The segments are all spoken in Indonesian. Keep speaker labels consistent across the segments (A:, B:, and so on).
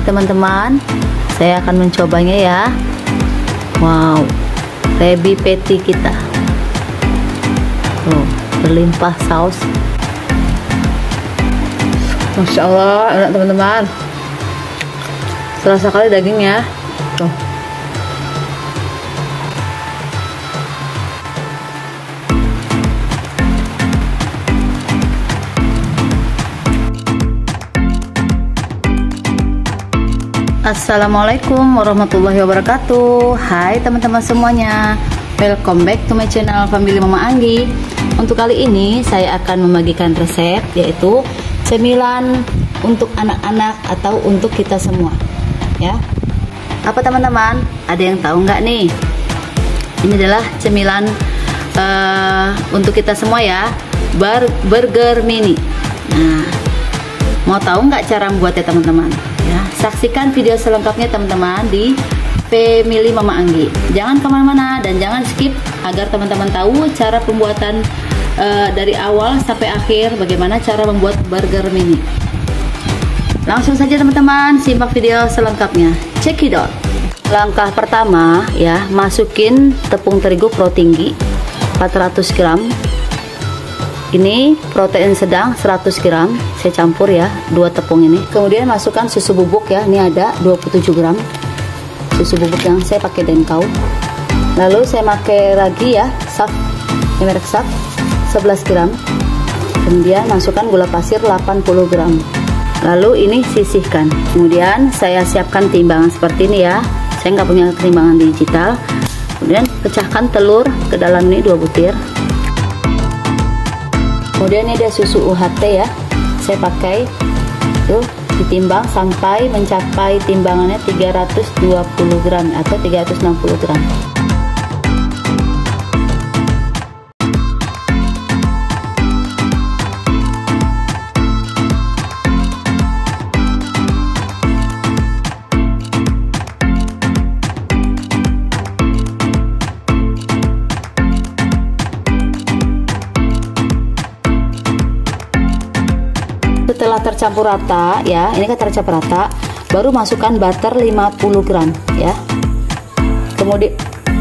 A: teman-teman, saya akan mencobanya ya. Wow, Krabby Patty kita tuh, berlimpah saus. Masya Allah, enak teman-teman. Serasa kali dagingnya tuh. Assalamualaikum warahmatullahi wabarakatuh. Hai teman-teman semuanya, welcome back to my channel Family Mama Anggi. Untuk kali ini saya akan membagikan resep, yaitu cemilan untuk anak-anak atau untuk kita semua ya. Apa teman-teman, ada yang tahu nggak nih? Ini adalah cemilan untuk kita semua ya, burger mini. Nah, mau tahu nggak cara membuatnya teman-teman? Ya, saksikan video selengkapnya teman-teman di Family Mama Anggi. Jangan kemana-mana dan jangan skip agar teman-teman tahu cara pembuatan dari awal sampai akhir, bagaimana cara membuat burger mini. Langsung saja teman-teman, simak video selengkapnya. Check it out. Langkah pertama ya, masukin tepung terigu pro tinggi 400 gram. Ini protein sedang 100 gram, saya campur ya, 2 tepung ini. Kemudian masukkan susu bubuk ya, ini ada 27 gram susu bubuk yang saya pakai Denkau. Lalu saya pakai lagi ya, Saf, merek Saf 11 gram. Kemudian masukkan gula pasir 80 gram. Lalu ini sisihkan. Kemudian saya siapkan timbangan seperti ini ya, saya nggak punya timbangan digital. Kemudian pecahkan telur ke dalam ini 2 butir. Kemudian ini ada susu UHT ya, saya pakai tuh, ditimbang sampai mencapai timbangannya 320 gram atau 360 gram. Setelah tercampur rata ya, ini kan tercampur rata, baru masukkan butter 50 gram ya.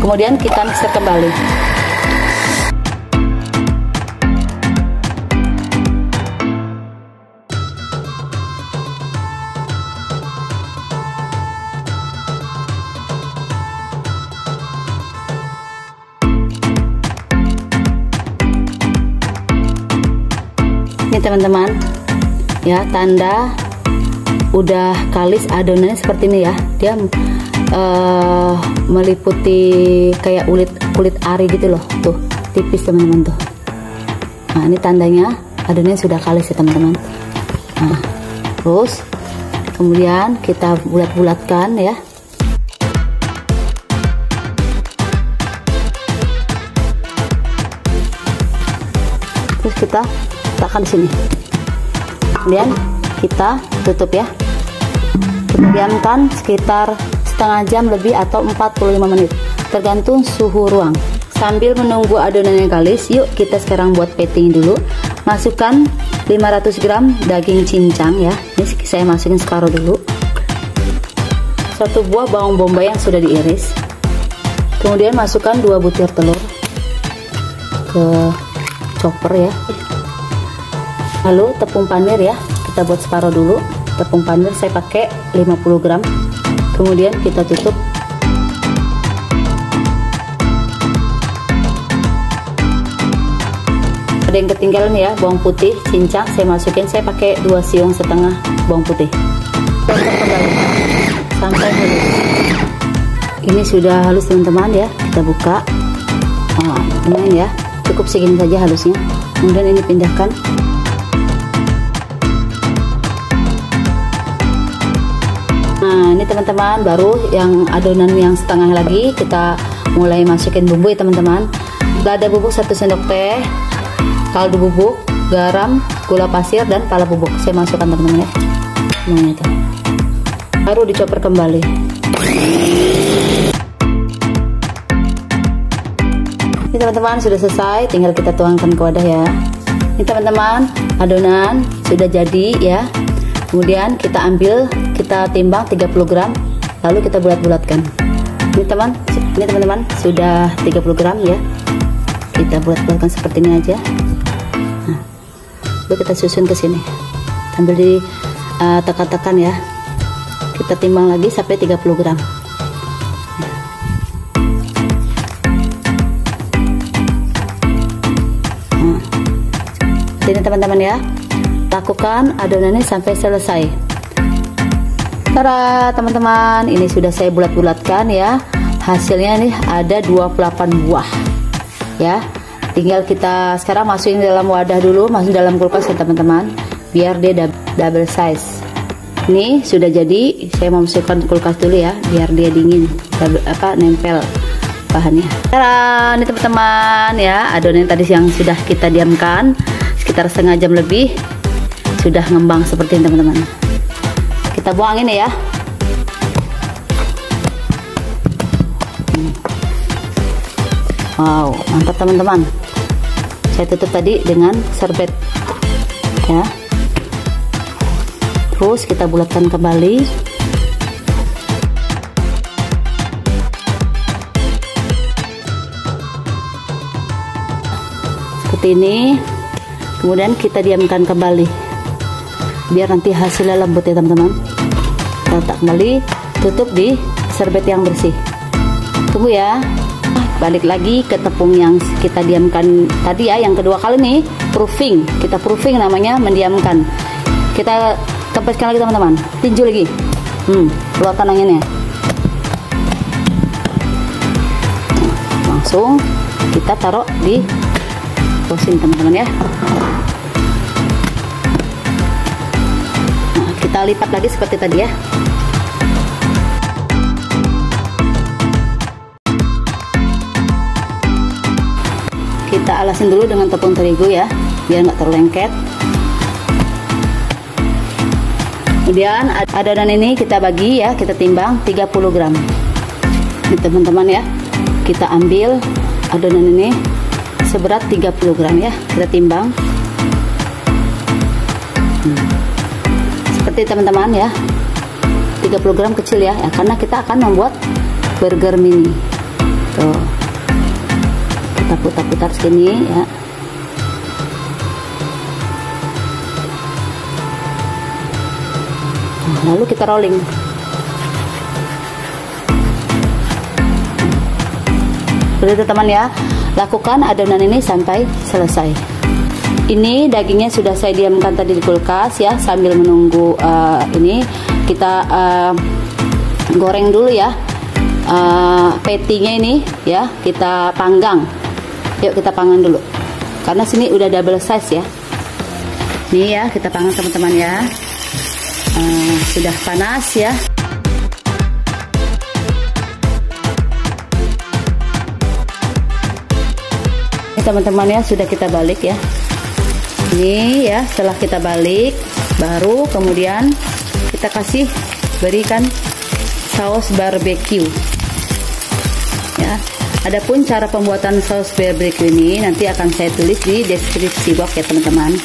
A: Kemudian kita mixer kembali. Ini teman-teman ya, tanda udah kalis adonannya seperti ini ya, dia meliputi kayak kulit ari gitu loh, tuh tipis teman-teman tuh. Nah ini tandanya adonannya sudah kalis ya teman-teman. Nah terus kemudian kita bulat-bulatkan ya. Terus kita letakkan di sini. Kemudian kita tutup ya, kita diamkan sekitar setengah jam lebih atau 45 menit tergantung suhu ruang. Sambil menunggu adonannya kalis, yuk kita sekarang buat patty dulu. Masukkan 500 gram daging cincang ya, ini saya masukin separuh dulu. 1 buah bawang bombay yang sudah diiris. Kemudian masukkan 2 butir telur ke chopper ya. Lalu tepung panir ya, kita buat separuh dulu. Tepung panir saya pakai 50 gram. Kemudian kita tutup. Ada yang ketinggalan ya, bawang putih cincang saya masukin, saya pakai 2 siung setengah bawang putih. Tutup kembali sampai halus. Ini sudah halus teman-teman ya, kita buka. Oh, lumayan ya, cukup segini saja halusnya. Kemudian ini pindahkan. Nah ini teman-teman, baru yang adonan yang setengah lagi kita mulai masukin bumbu ya teman-teman. Lada bubuk 1 sendok teh, kaldu bubuk, garam, gula pasir, dan pala bubuk saya masukkan teman-teman ya. Nah itu baru dicoper kembali. Ini teman-teman sudah selesai, tinggal kita tuangkan ke wadah ya. Ini teman-teman, adonan sudah jadi ya. Kemudian kita ambil, kita timbang 30 gram, lalu kita bulat-bulatkan. Ini teman-teman sudah 30 gram ya. Kita bulat-bulatkan seperti ini aja. Nah, lalu kita susun ke sini sambil di tekan-tekan ya. Kita timbang lagi sampai 30 gram. Nah, ini teman-teman ya, lakukan adonan ini sampai selesai. Tara teman-teman, ini sudah saya bulat-bulatkan ya. Hasilnya nih ada 28 buah ya. Tinggal kita sekarang masukin dalam wadah dulu, masuk dalam kulkas ya teman-teman, biar dia double size. Ini sudah jadi, saya mau masukkan kulkas dulu ya, biar dia dingin, nempel bahannya. Tara, ini teman-teman ya, adonan tadi yang sudah kita diamkan sekitar setengah jam lebih, sudah ngembang seperti ini teman-teman. Kita buang ini ya. Wow, mantap teman-teman. Saya tutup tadi dengan serbet ya. Terus kita bulatkan kembali. Seperti ini. Kemudian kita diamkan kembali, biar nanti hasilnya lembut ya teman-teman. Kita letak kembali, tutup di serbet yang bersih. Tunggu ya. Balik lagi ke tepung yang kita diamkan tadi ya, yang kedua kali nih, proofing. Kita proofing namanya, mendiamkan. Kita kempeskan lagi teman-teman, tinju lagi. Keluarkan anginnya. Langsung kita taruh di posisi teman-teman ya. Nah, kita lipat lagi seperti tadi ya. Kita alasin dulu dengan tepung terigu ya, biar nggak terlalu lengket. Kemudian adonan ini kita bagi ya, kita timbang 30 gram. Ini teman-teman ya, kita ambil adonan ini seberat 30 gram ya, kita timbang. Seperti teman-teman ya, 30 gram kecil ya, karena kita akan membuat burger mini. Tuh, kita putar-putar sini ya. Nah, lalu kita rolling. Seperti itu teman ya, lakukan adonan ini sampai selesai. Ini dagingnya sudah saya diamkan tadi di kulkas ya, sambil menunggu ini kita goreng dulu ya. Patty-nya ini ya, kita panggang. Yuk kita panggang dulu, karena sini udah double size ya. Nih ya, kita panggang teman-teman ya. Sudah panas ya. Ini teman-teman ya, sudah kita balik ya. Ini ya, setelah kita balik, baru kemudian kita kasih, berikan saus barbecue ya. Adapun cara pembuatan saus barbecue ini nanti akan saya tulis di deskripsi box ya teman-teman.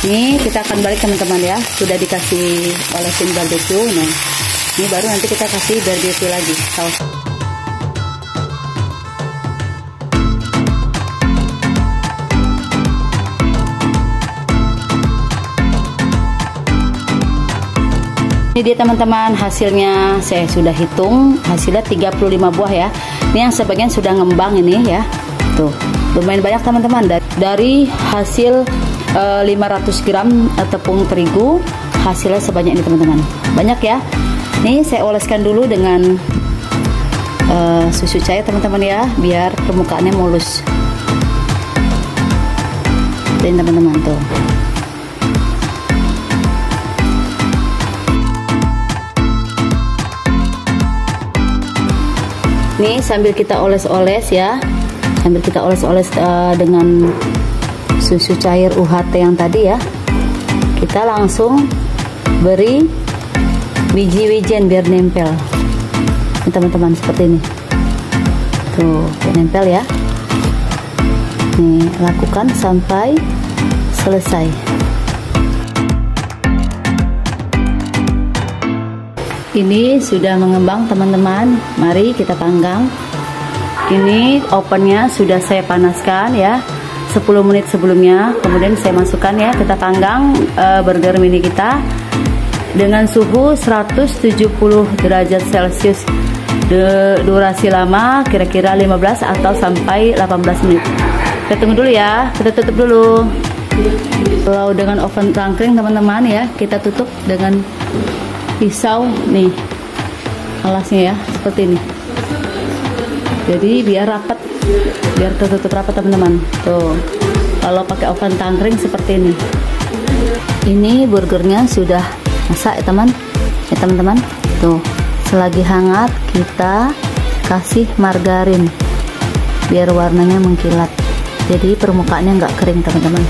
A: Ini kita akan balik teman-teman ya, sudah dikasih olesin barbecue. Nah, ini baru nanti kita kasih barbecue lagi saus. Ini dia teman-teman, hasilnya saya sudah hitung, hasilnya 35 buah ya. Ini yang sebagian sudah ngembang ini ya. Tuh, lumayan banyak teman-teman. Dari hasil 500 gram tepung terigu, hasilnya sebanyak ini teman-teman. Banyak ya. Nih saya oleskan dulu dengan susu cair teman-teman ya, biar permukaannya mulus. Dan teman-teman tuh. Nih sambil kita oles-oles ya, sambil kita oles-oles dengan susu cair UHT yang tadi ya, kita langsung beri biji wijen biar nempel. Ini teman-teman seperti ini. Tuh, biar nempel ya. Nih, lakukan sampai selesai. Ini sudah mengembang teman-teman, mari kita panggang. Ini ovennya sudah saya panaskan ya 10 menit sebelumnya, kemudian saya masukkan ya, kita panggang burger mini kita dengan suhu 170 derajat Celcius. Durasi lama kira-kira 15 atau sampai 18 menit. Kita tunggu dulu ya, kita tutup dulu. Kalau dengan oven tangkring teman-teman ya, kita tutup dengan pisau nih alasnya ya, seperti ini. Jadi biar rapat, biar tertutup rapat teman-teman. Tuh, kalau pakai oven tangkring seperti ini. Ini burgernya sudah masak ya teman-teman. Tuh, selagi hangat kita kasih margarin biar warnanya mengkilat. Jadi permukaannya nggak kering teman-teman.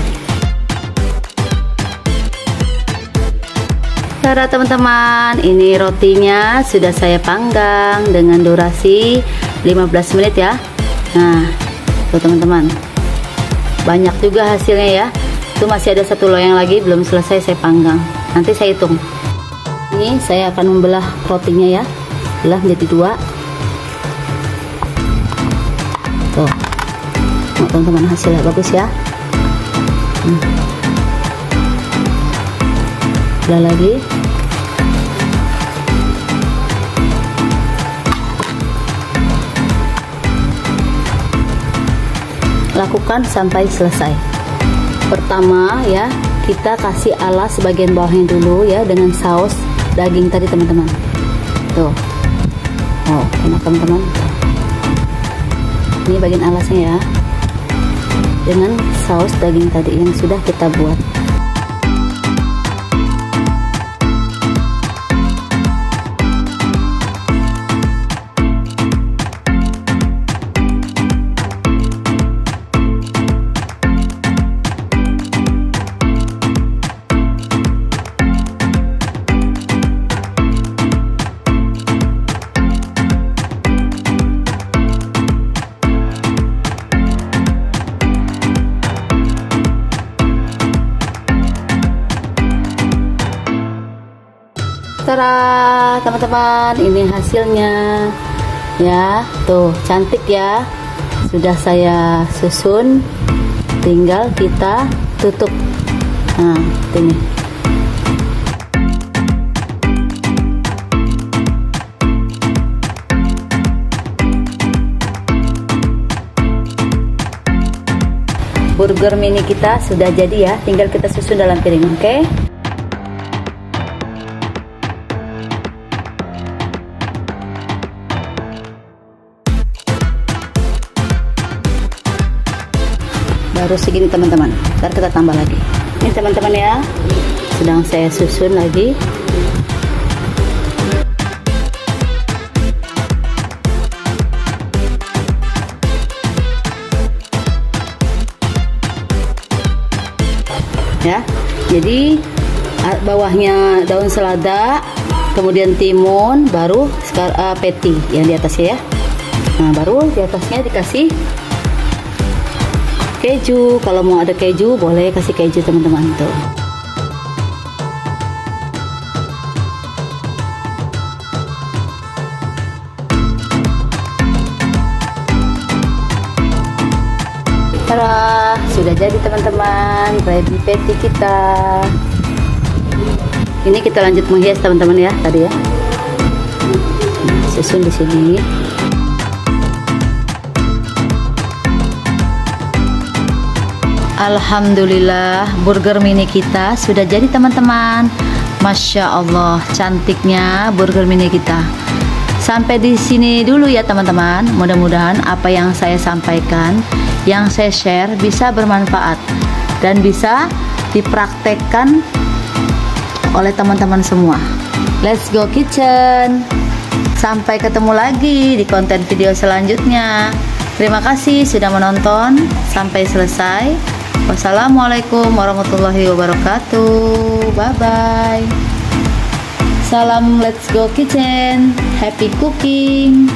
A: Cara teman-teman, ini rotinya sudah saya panggang dengan durasi 15 menit ya. Nah, tuh teman-teman, banyak juga hasilnya ya. Itu masih ada satu loyang lagi belum selesai saya panggang. Nanti saya hitung. Ini saya akan membelah rotinya ya, belah menjadi 2. Tuh, teman-teman, hasilnya bagus ya. Belah lagi. Lakukan sampai selesai. Pertama ya, kita kasih alas bagian bawahnya dulu ya dengan saus daging tadi teman-teman. Tuh, oh enak teman-teman. Ini bagian alasnya ya, dengan saus daging tadi yang sudah kita buat. Tara teman-teman, ini hasilnya ya. Tuh cantik ya, sudah saya susun, tinggal kita tutup. Nah ini burger mini kita sudah jadi ya, tinggal kita susun dalam piring. Oke, baru segini teman-teman. Ntar kita tambah lagi. Ini teman-teman ya, sedang saya susun lagi. Ya, jadi bawahnya daun selada, kemudian timun, baru patty yang di atasnya ya. Nah, baru di atasnya dikasih keju. Kalau mau ada keju boleh kasih keju teman-teman. Tuh, tada, sudah jadi teman-teman, ready patty kita. Ini kita lanjut menghias teman-teman ya, tadi ya. Susun di sini. Alhamdulillah, burger mini kita sudah jadi teman-teman. Masya Allah, cantiknya burger mini kita. Sampai di sini dulu ya teman-teman. Mudah-mudahan apa yang saya sampaikan, yang saya share bisa bermanfaat dan bisa dipraktekkan oleh teman-teman semua. Let's go kitchen. Sampai ketemu lagi di konten video selanjutnya. Terima kasih sudah menonton sampai selesai. Wassalamualaikum warahmatullahi wabarakatuh. Bye bye. Salam, let's go kitchen. Happy cooking.